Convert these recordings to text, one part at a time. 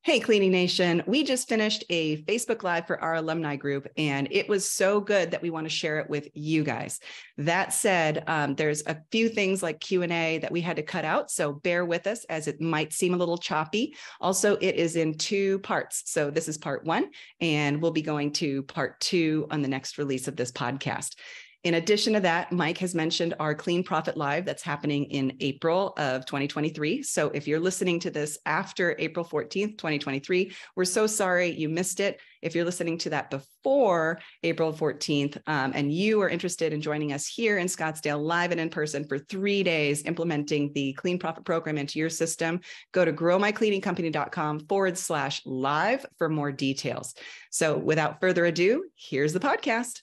Hey, Cleaning Nation. We just finished a Facebook Live for our alumni group, and it was so good that we want to share it with you guys. That said, there's a few things like Q&A that we had to cut out, so bear with us as it might seem a little choppy. Also, it is in 2 parts. So this is part 1, and we'll be going to part 2 on the next release of this podcast. In addition to that, Mike has mentioned our Clean Profit Live that's happening in April of 2023. So if you're listening to this after April 14th, 2023, we're so sorry you missed it. If you're listening to that before April 14th and you are interested in joining us here in Scottsdale live and in person for 3 days implementing the Clean Profit program into your system, go to growmycleaningcompany.com/live for more details. So without further ado, here's the podcast.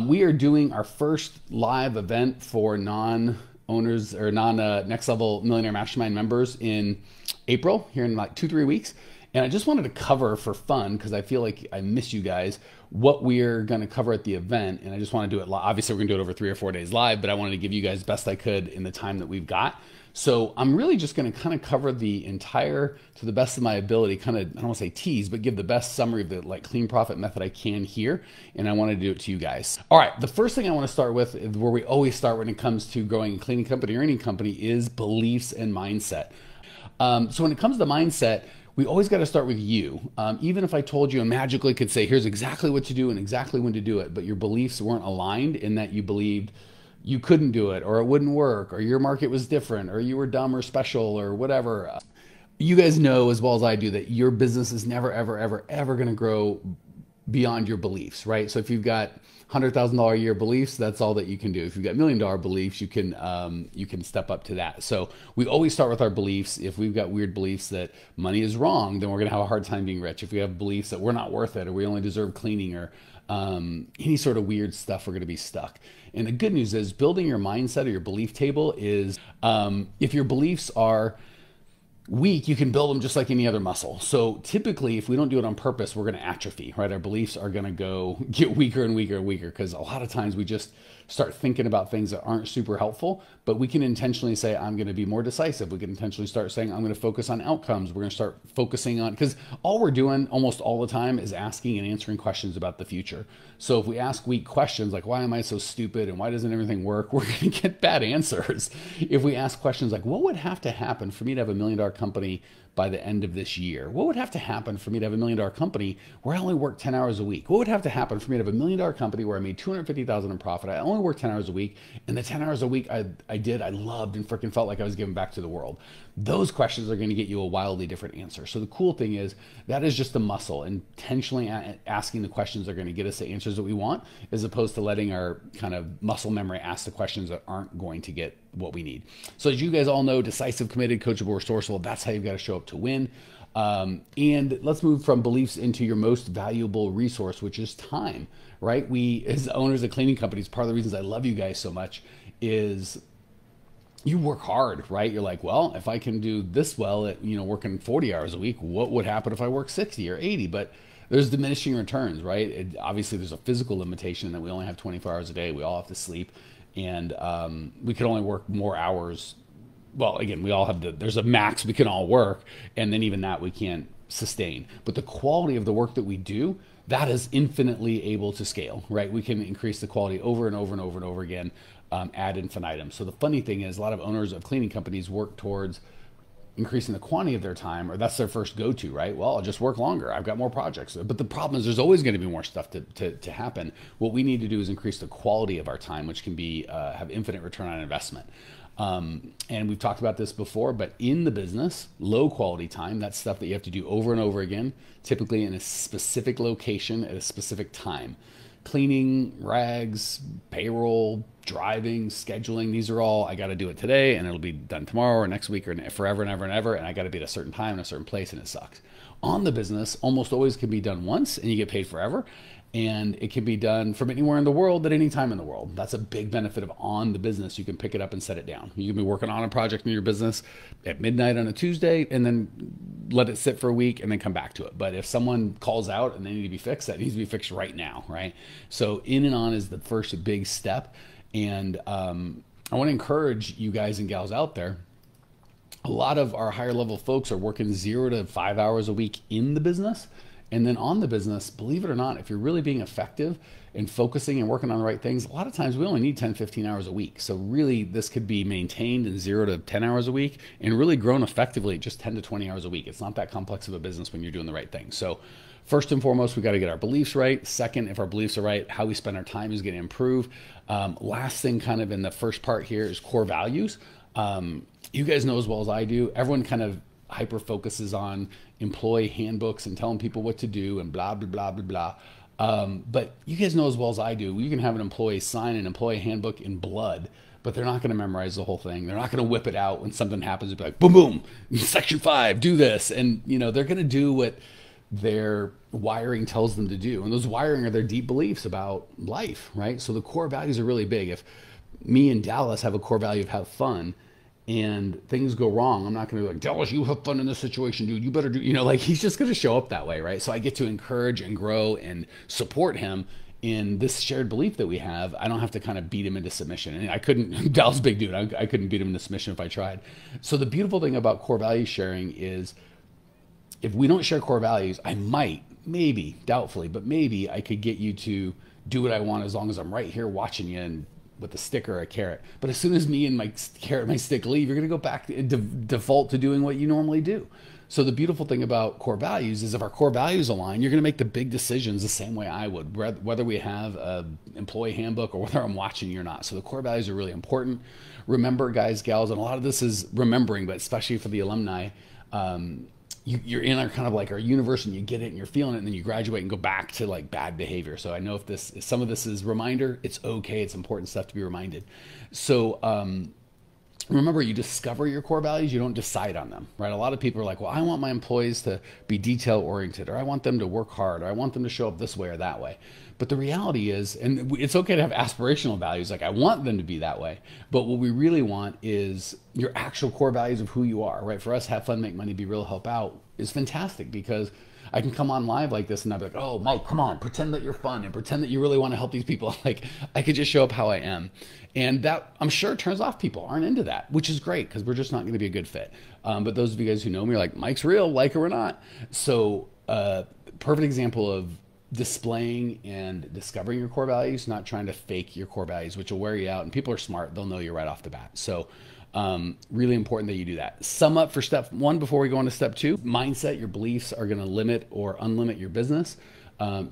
We are doing our first live event for non-owners or non-Next Level Millionaire Mastermind members in April, here in like 2-3 weeks. And I just wanted to cover for fun, because I feel like I miss you guys, what we're going to cover at the event. And I just want to do it live. Obviously, we're going to do it over 3 or 4 days live, but I wanted to give you guys the best I could in the time that we've got. So I'm really just going to kind of cover the entire, to the best of my ability, kind of, I don't want to say tease, but give the best summary of the clean profit method I can here. And I want to do it to you guys. All right. The first thing I want to start with, where we always start when it comes to growing a cleaning company or any company, is beliefs and mindset. So when it comes to mindset, we always got to start with you. Even if I told you and magically could say, here's exactly what to do and exactly when to do it, but your beliefs weren't aligned in that you believed you couldn't do it, or it wouldn't work, or your market was different, or you were dumb or special, or whatever. You guys know as well as I do that your business is never, ever, ever, ever going to grow beyond your beliefs, right? So if you've got $100,000 a year beliefs, that's all that you can do. If you've got $1 million beliefs, you can step up to that. So we always start with our beliefs. If we've got weird beliefs that money is wrong, then we're going to have a hard time being rich. If we have beliefs that we're not worth it, or we only deserve cleaning, or any sort of weird stuff, we're going to be stuck. And the good news is building your mindset or your belief table is, if your beliefs are weak, you can build them just like any other muscle. So typically, if we don't do it on purpose, we're going to atrophy, right? Our beliefs are going to get weaker and weaker and weaker, because a lot of times we just start thinking about things that aren't super helpful. But we can intentionally say, I'm going to be more decisive. We can intentionally start saying, I'm going to focus on outcomes. We're going to start focusing on, because all we're doing almost all the time is asking and answering questions about the future. So if we ask weak questions like, why am I so stupid and why doesn't everything work, we're going to get bad answers. If we ask questions like, what would have to happen for me to have $1 million company by the end of this year? What would have to happen for me to have $1 million company where I only work 10 hours a week? What would have to happen for me to have $1 million company where I made $250,000 in profit? I only worked 10 hours a week, and the 10 hours a week I loved and freaking felt like I was giving back to the world. Those questions are going to get you a wildly different answer. So the cool thing is that is just a muscle. Intentionally asking the questions are going to get us the answers that we want, as opposed to letting our kind of muscle memory ask the questions that aren't going to get what we need. So as you guys all know, decisive, committed, coachable, resourceful, that's how you've got to show up to win. And let's move from beliefs into your most valuable resource, which is time, right? We, as owners of cleaning companies, part of the reasons I love you guys so much is you work hard, right? You're like, well, if I can do this well at, working 40 hours a week, what would happen if I work 60 or 80? But there's diminishing returns, right? Obviously, there's a physical limitation in that we only have 24 hours a day. We all have to sleep, and we can only work more hours. Well, again, we all have there's a max we can all work, and then even that we can't sustain. But the quality of the work that we do, that is infinitely able to scale, right? We can increase the quality over and over and over and over again, ad infinitum. So the funny thing is, a lot of owners of cleaning companies work towards increasing the quantity of their time, or that's their first go-to, right? Well, I'll just work longer. I've got more projects. But the problem is there's always going to be more stuff to happen. What we need to do is increase the quality of our time, which can be have infinite return on investment. And we've talked about this before, but in the business, low quality time, that's stuff that you have to do over and over again, typically in a specific location at a specific time. Cleaning, rags, payroll, driving, scheduling, these are all, I got to do it today and it'll be done tomorrow or next week or forever and ever and ever. And I got to be at a certain time in a certain place, and it sucks. On the business, almost always can be done once and you get paid forever. And it can be done from anywhere in the world at any time in the world. That's a big benefit of on the business. You can pick it up and set it down. You can be working on a project in your business at midnight on a Tuesday and then let it sit for a week and then come back to it. But if someone calls out and they need to be fixed, that needs to be fixed right now, right? So in and on is the first big step. And I want to encourage you guys and gals out there, a lot of our higher level folks are working 0 to 5 hours a week in the business. And then on the business, believe it or not, if you're really being effective and focusing and working on the right things, a lot of times we only need 10, 15 hours a week. So really this could be maintained in 0 to 10 hours a week and really grown effectively at just 10 to 20 hours a week. It's not that complex of a business when you're doing the right thing. So first and foremost, we got to get our beliefs right. Second, if our beliefs are right, how we spend our time is going to improve. Last thing kind of in the first part here is core values. You guys know as well as I do, everyone kind of hyper focuses on employee handbooks and telling people what to do and blah, blah, blah, blah, blah. But you guys know as well as I do, you can have an employee sign an employee handbook in blood, but they're not going to memorize the whole thing. They're not going to whip it out when something happens and be like, boom, boom, section 5, do this. And, you know, they're going to do what their wiring tells them to do. And those wiring are their deep beliefs about life, right? So the core values are really big. If me and Dallas have a core value of have fun, and things go wrong, I'm not going to be like, Dallas, you have fun in this situation, dude. You better do, you know, like he's just going to show up that way, right? So I get to encourage and grow and support him in this shared belief that we have. I don't have to kind of beat him into submission. And I couldn't, Dallas big dude, I couldn't beat him into submission if I tried. So the beautiful thing about core value sharing is if we don't share core values, I might, maybe, doubtfully, but maybe I could get you to do what I want as long as I'm right here watching you and with a stick or a carrot. But as soon as me and my carrot, my stick leave, you're going to go back to default to doing what you normally do. So the beautiful thing about core values is if our core values align, you're going to make the big decisions the same way I would, whether we have an employee handbook or whether I'm watching you or not. So the core values are really important. Remember, guys, gals, and a lot of this is remembering, but especially for the alumni, you're in our kind of like our universe and you get it and you're feeling it, and then you graduate and go back to like bad behavior. So I know if some of this is reminder, it's okay. It's important stuff to be reminded. So remember, you discover your core values, you don't decide on them, right? A lot of people are like, well, I want my employees to be detail oriented, or I want them to work hard, or I want them to show up this way or that way. But the reality is, and it's okay to have aspirational values, like I want them to be that way, but what we really want is your actual core values of who you are, right? For us, have fun, make money, be real, help out is fantastic, because I can come on live like this and I'd be like, oh, Mike, come on, pretend that you're fun and pretend that you really want to help these people. Like I could just show up how I am. And that, I'm sure, turns off people, aren't into that, which is great because we're just not going to be a good fit. But those of you guys who know me are like, Mike's real, like it or not. So perfect example of displaying and discovering your core values, not trying to fake your core values, which will wear you out. And people are smart. They'll know you right off the bat. So really important that you do that. Sum up for step 1 before we go on to step 2. Mindset, your beliefs are going to limit or unlimit your business.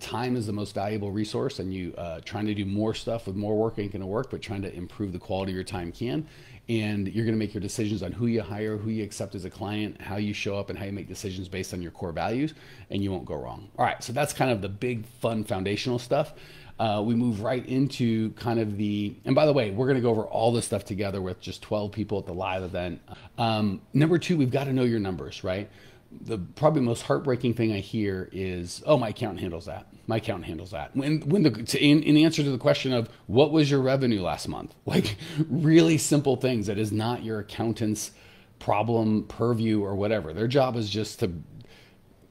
Time is the most valuable resource, and you trying to do more stuff with more work ain't going to work, but trying to improve the quality of your time can. And you're going to make your decisions on who you hire, who you accept as a client, how you show up, and how you make decisions based on your core values, and you won't go wrong. All right, so that's kind of the big, fun, foundational stuff. We move right into kind of and by the way, we're going to go over all this stuff together with just 12 people at the live event. Number 2, we've got to know your numbers, right? The probably most heartbreaking thing I hear is, oh, my accountant handles that. My accountant handles that. In answer to the question of what was your revenue last month, like really simple things that is not your accountant's problem, purview, or whatever. Their job is just to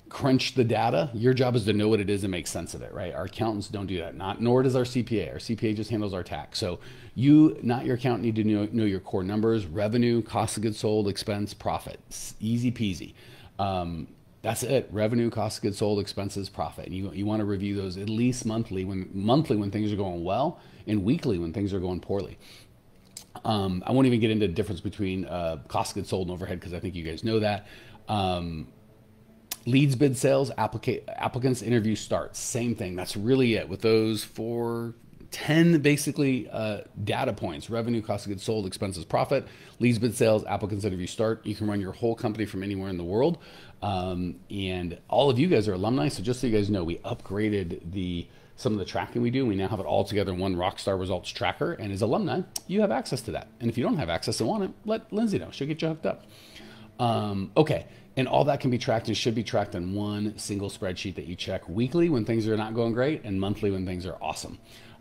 crunch the data. Your job is to know what it is and make sense of it, right? Our accountants don't do that. Nor does our CPA. Our CPA just handles our tax. So you, not your accountant, need to know your core numbers: revenue, cost of goods sold, expense, profit. Easy peasy. That's it. Revenue, cost of goods sold, expenses, profit. And you want to review those at least monthly when things are going well, and weekly when things are going poorly. I won't even get into the difference between cost of goods sold and overhead, because I think you guys know that. Leads, bid, sales, applicants, interview starts. Same thing. That's really it with those 10 basically data points: revenue, cost of goods sold, expenses, profit, leads, bid, sales, applicants, interview start. You can run your whole company from anywhere in the world. And all of you guys are alumni. So just so you guys know, we upgraded some of the tracking we do. We now have it all together in one Rockstar Results tracker. And as alumni, you have access to that. And if you don't have access and want it, let Lindsay know. She'll get you hooked up. Okay. And all that can be tracked and should be tracked on one single spreadsheet that you check weekly when things are not going great, and monthly when things are awesome.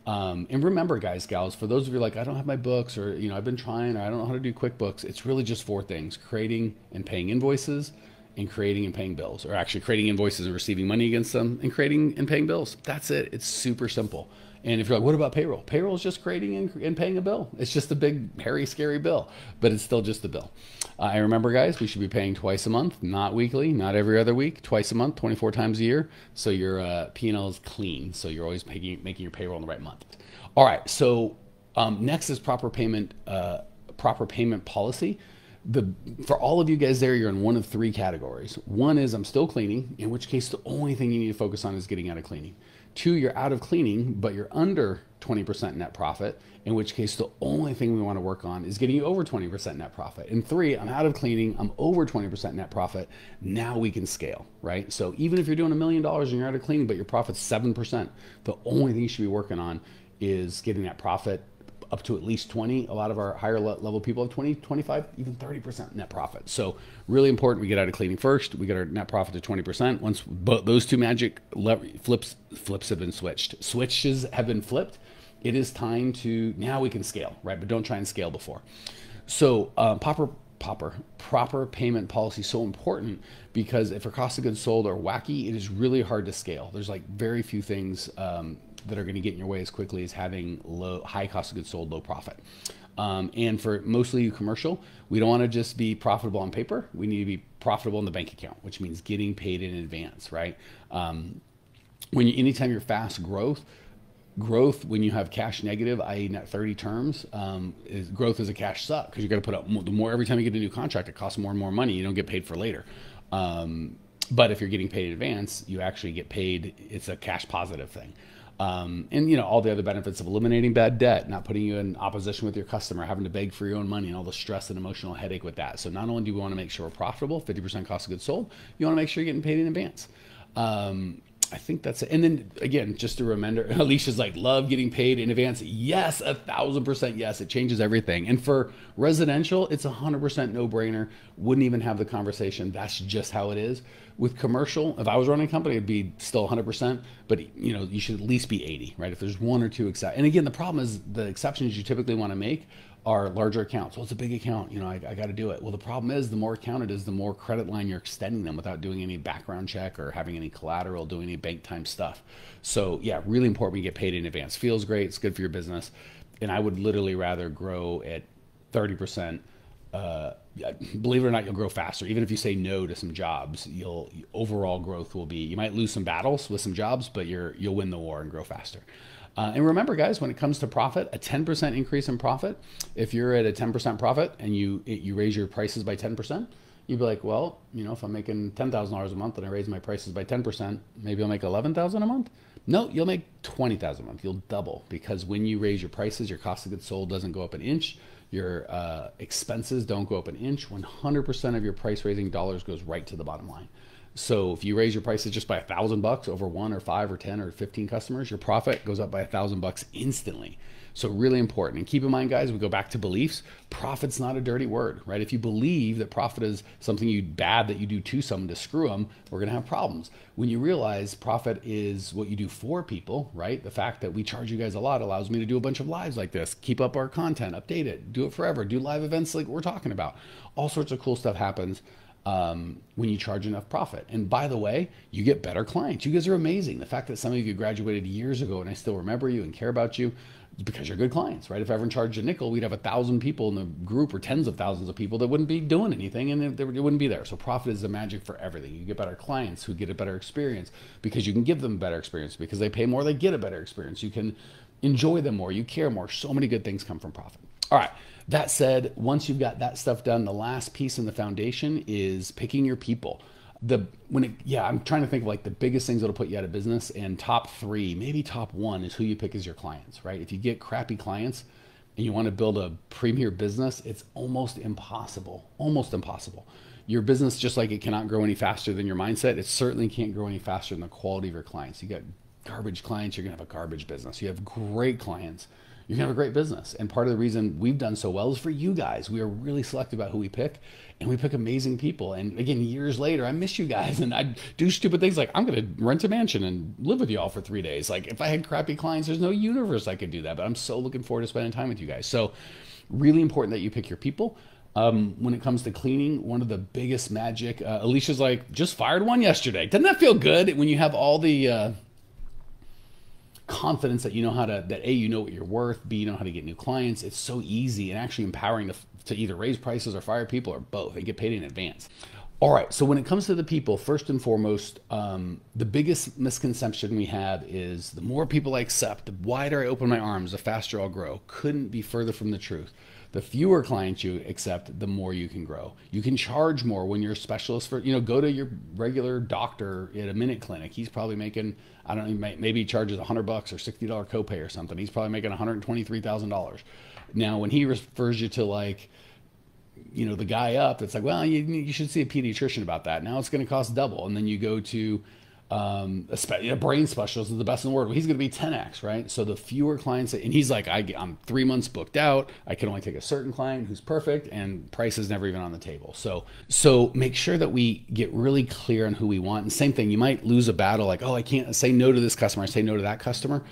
And remember, guys, gals, for those of you like, I don't have my books, or I've been trying, or I don't know how to do QuickBooks, it's really just 4 things: creating and paying invoices, and creating and paying bills, or actually creating invoices and receiving money against them, and creating and paying bills. That's it. It's super simple. And if you're like, what about payroll? Payroll is just creating and paying a bill. It's just a big, hairy, scary bill, but it's still just a bill. I remember, guys, we should be paying twice a month, not weekly, not every other week, twice a month, 24 times a year. So your P&L is clean. So you're always making your payroll in the right month. All right. So next is proper payment policy. For all of you guys there, you're in one of three categories. One is I'm still cleaning, in which case the only thing you need to focus on is getting out of cleaning. Two, you're out of cleaning, but you're under 20% net profit, in which case the only thing we want to work on is getting you over 20% net profit. And three, I'm out of cleaning, I'm over 20% net profit. Now we can scale, right? So even if you're doing $1 million and you're out of cleaning, but your profit's 7%, the only thing you should be working on is getting that profit up to at least 20. A lot of our higher level people have 20, 25, even 30% net profit. So really important, we get out of cleaning first, we get our net profit to 20%. Once those two magic flips have been switches have been flipped, it is time to, now we can scale, right? But don't try and scale before. So proper payment policy is so important, because if our cost of goods sold are wacky, it is really hard to scale. There's like very few things that are going to get in your way as quickly as having high cost of goods sold, low profit. And for mostly commercial, we don't want to just be profitable on paper. We need to be profitable in the bank account, which means getting paid in advance, right? Anytime you're fast growth, when you have cash negative, i.e. net 30 terms, growth is a cash suck, because you're going to put up more every time you get a new contract. It costs more and more money. You don't get paid for later. But if you're getting paid in advance, you actually get paid. It's a cash positive thing. And all the other benefits of eliminating bad debt, not putting you in opposition with your customer, having to beg for your own money, and all the stress and emotional headache with that. So not only do we want to make sure we're profitable, 50% cost of goods sold, you want to make sure you're getting paid in advance. I think that's it. And then again, just a reminder, Alicia's like, love getting paid in advance. Yes, 1,000% yes. It changes everything. And for residential, it's 100% no brainer. Wouldn't even have the conversation. That's just how it is. With commercial, if I was running a company, it'd be still 100%, but you should at least be 80, right? If there's one or two exceptions. And again, the problem is the exceptions you typically want to make are larger accounts. Well, it's a big account, I got to do it. Well, the problem is the more account it is, the more credit line you're extending them without doing any background check or having any collateral, doing any bank time stuff. So yeah, really important we get paid in advance. Feels great. It's good for your business. And I would literally rather grow at 30%. Believe it or not, you'll grow faster. Even if you say no to some jobs, overall growth will be, you might lose some battles with some jobs, but you'll win the war and grow faster. And remember, guys, when it comes to profit, a 10% increase in profit, if you're at a 10% profit and you raise your prices by 10%, you'd be like, well, if I'm making $10,000 a month and I raise my prices by 10%, maybe I'll make $11,000 a month. No, you'll make $20,000 a month. You'll double, because when you raise your prices, your cost of goods sold doesn't go up an inch. Your expenses don't go up an inch. 100% of your price raising dollars goes right to the bottom line. So if you raise your prices just by $1,000 over 1 or 5 or 10 or 15 customers, your profit goes up by $1,000 instantly. So really important. And keep in mind, guys, we go back to beliefs. Profit's not a dirty word, right? If you believe that profit is something bad that you do to someone to screw them, we're going to have problems. When you realize profit is what you do for people, right? The fact that we charge you guys a lot allows me to do a bunch of lives like this, keep up our content, update it, do it forever, do live events like we're talking about. All sorts of cool stuff happens when you charge enough profit. And by the way, you get better clients. You guys are amazing. The fact that some of you graduated years ago and I still remember you and care about you, because you're good clients, right? If everyone charged a nickel, we'd have 1,000 people in the group, or tens of thousands of people that wouldn't be doing anything, and it wouldn't be there. So profit is the magic for everything. You get better clients who get a better experience because you can give them a better experience. Because they pay more, they get a better experience. You can enjoy them more, you care more. So many good things come from profit. All right. That said, once you've got that stuff done, the last piece in the foundation is picking your people. I'm trying to think of like the biggest things that'll put you out of business, and top 3, maybe top 1 is who you pick as your clients, right? If you get crappy clients and you want to build a premier business, it's almost impossible. Your business, just like it cannot grow any faster than your mindset, it certainly can't grow any faster than the quality of your clients. You got garbage clients, you're gonna have a garbage business. You have great clients, you're gonna have a great business. And part of the reason we've done so well is for you guys. We are really selective about who we pick, and we pick amazing people. And again, years later, I miss you guys, and I do stupid things like I'm gonna rent a mansion and live with you all for 3 days. Like if I had crappy clients, there's no universe I could do that, but I'm so looking forward to spending time with you guys. So really important that you pick your people. When it comes to cleaning, one of the biggest magic, Alicia's like, just fired one yesterday. Doesn't that feel good when you have all the, confidence that you know how to, that A, you know what you're worth, B, you know how to get new clients. It's so easy and actually empowering to either raise prices or fire people or both and get paid in advance. All right, so when it comes to the people, first and foremost, the biggest misconception we have is the more people I accept, the wider I open my arms, the faster I'll grow. Couldn't be further from the truth. The fewer clients you accept, the more you can grow. You can charge more when you're a specialist for, go to your regular doctor at a Minute Clinic. He's probably making, I don't know, maybe he charges $100 or $60 copay or something. He's probably making $123,000. Now, when he refers you to like, the guy up, it's like, well, you should see a pediatrician about that. Now it's going to cost double. And then you go to a brain specialist is the best in the world. Well, he's going to be 10x, right? So the fewer clients, and he's like, I'm 3 months booked out. I can only take a certain client who's perfect, and price is never even on the table. So make sure that we get really clear on who we want. And same thing, you might lose a battle like, oh, I can't say no to this customer. I say no to that customer.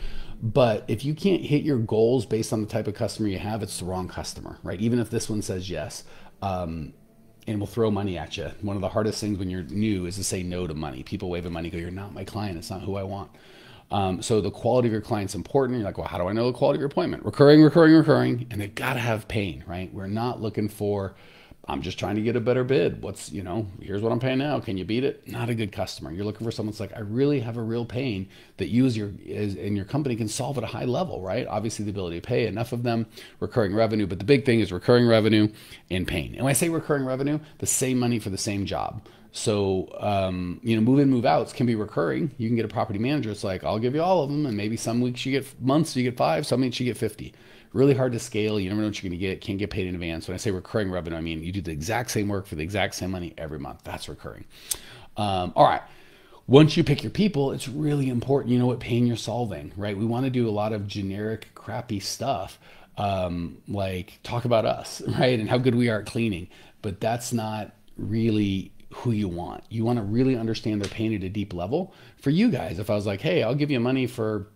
But if you can't hit your goals based on the type of customer you have, it's the wrong customer, right? Even if this one says yes, and will throw money at you. One of the hardest things when you're new is to say no to money. People wave at money, go, you're not my client. It's not who I want. So the quality of your client's important. You're like, well, how do I know the quality of your appointment? Recurring, and they've got to have pain, right? We're not looking for, I'm just trying to get a better bid. Here's what I'm paying now. Can you beat it? Not a good customer. You're looking for someone that's like, I really have a real pain that you and your company can solve at a high level, right? Obviously the ability to pay, enough of them, recurring revenue. But the big thing is recurring revenue and pain. And when I say recurring revenue, the same money for the same job. So, move in, move outs can be recurring. You can get a property manager. It's like, I'll give you all of them. And maybe some weeks months you get 5, some weeks you get 50. Really hard to scale. You never know what you're going to get. Can't get paid in advance. When I say recurring revenue, I mean you do the exact same work for the exact same money every month. That's recurring. All right. Once you pick your people, it's really important you know what pain you're solving, right? We want to do a lot of generic, crappy stuff, like talk about us, right? And how good we are at cleaning. But that's not really who you want. You want to really understand their pain at a deep level. For you guys, if I was like, hey, I'll give you money for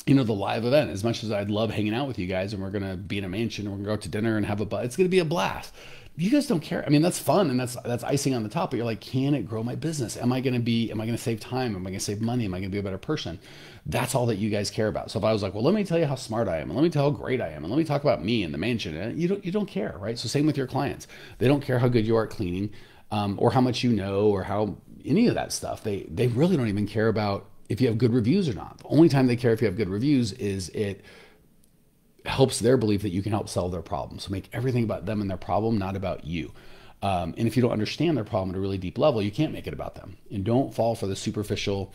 the live event, as much as I'd love hanging out with you guys and we're going to be in a mansion and we're going to go out to dinner and it's going to be a blast. You guys don't care. I mean, that's fun and that's icing on the top, but you're like, can it grow my business? Am I going to save time? Am I going to save money? Am I going to be a better person? That's all that you guys care about. So if I was like, well, let me tell you how smart I am and let me tell you how great I am and let me talk about me and the mansion, you don't care, right? So same with your clients. They don't care how good you are at cleaning, or how much you know, or how any of that stuff. They really don't even care about if you have good reviews or not. The only time they care if you have good reviews is it helps their belief that you can help solve their problem. So make everything about them and their problem, not about you. And if you don't understand their problem at a really deep level, you can't make it about them. And don't fall for the superficial,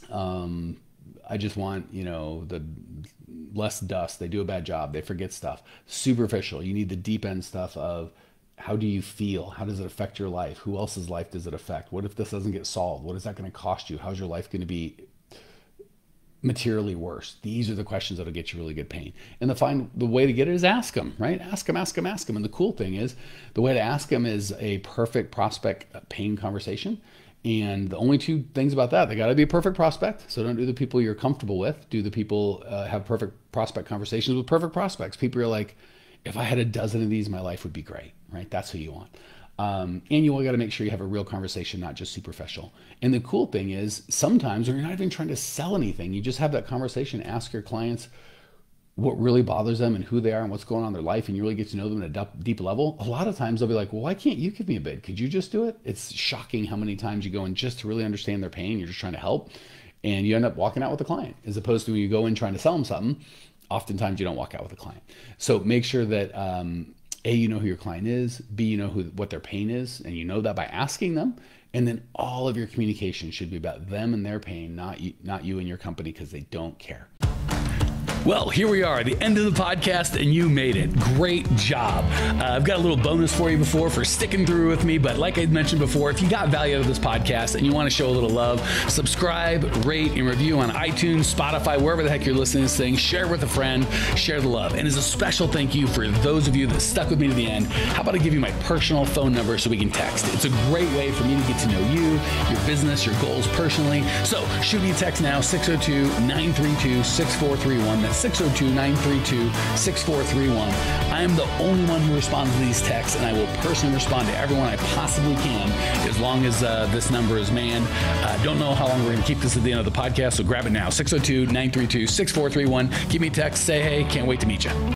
I just want, the less dust. They do a bad job. They forget stuff. Superficial. You need the deep end stuff of, how do you feel? How does it affect your life? Who else's life does it affect? What if this doesn't get solved? What is that going to cost you? How's your life going to be materially worse? These are the questions that'll get you really good pain. And the way to get it is ask them, right? Ask them. And the cool thing is the way to ask them is a perfect prospect pain conversation. And the only two things about that, they got to be a perfect prospect. So don't do the people you're comfortable with. Do the people have perfect prospect conversations with perfect prospects. People are like, if I had a dozen of these, my life would be great, right? That's who you want. And you got to make sure you have a real conversation, not just superficial. And the cool thing is sometimes when you're not even trying to sell anything, you just have that conversation, ask your clients what really bothers them and who they are and what's going on in their life. And you really get to know them at a deep level. A lot of times they'll be like, well, why can't you give me a bid? Could you just do it? It's shocking how many times you go in just to really understand their pain. You're just trying to help. And you end up walking out with the client, as opposed to when you go in trying to sell them something. Oftentimes you don't walk out with a client. So make sure that A, you know who your client is, B, you know what their pain is, and you know that by asking them. And then all of your communication should be about them and their pain, not you and your company, because they don't care. Well, here we are, the end of the podcast, and you made it. Great job. I've got a little bonus for you for sticking through with me. But like I mentioned before, if you got value out of this podcast and you want to show a little love, subscribe, rate, and review on iTunes, Spotify, wherever the heck you're listening to this thing. Share with a friend, share the love. And as a special thank you for those of you that stuck with me to the end, how about I give you my personal phone number so we can text? It's a great way for me to get to know you, your business, your goals personally. So shoot me a text now, 602-932-6431. That's 602-932-6431. I am the only one who responds to these texts, and I will personally respond to everyone I possibly can as long as this number is manned. Don't know how long we're going to keep this at the end of the podcast, so grab it now. 602-932-6431. Give me a text, say hey, can't wait to meet you.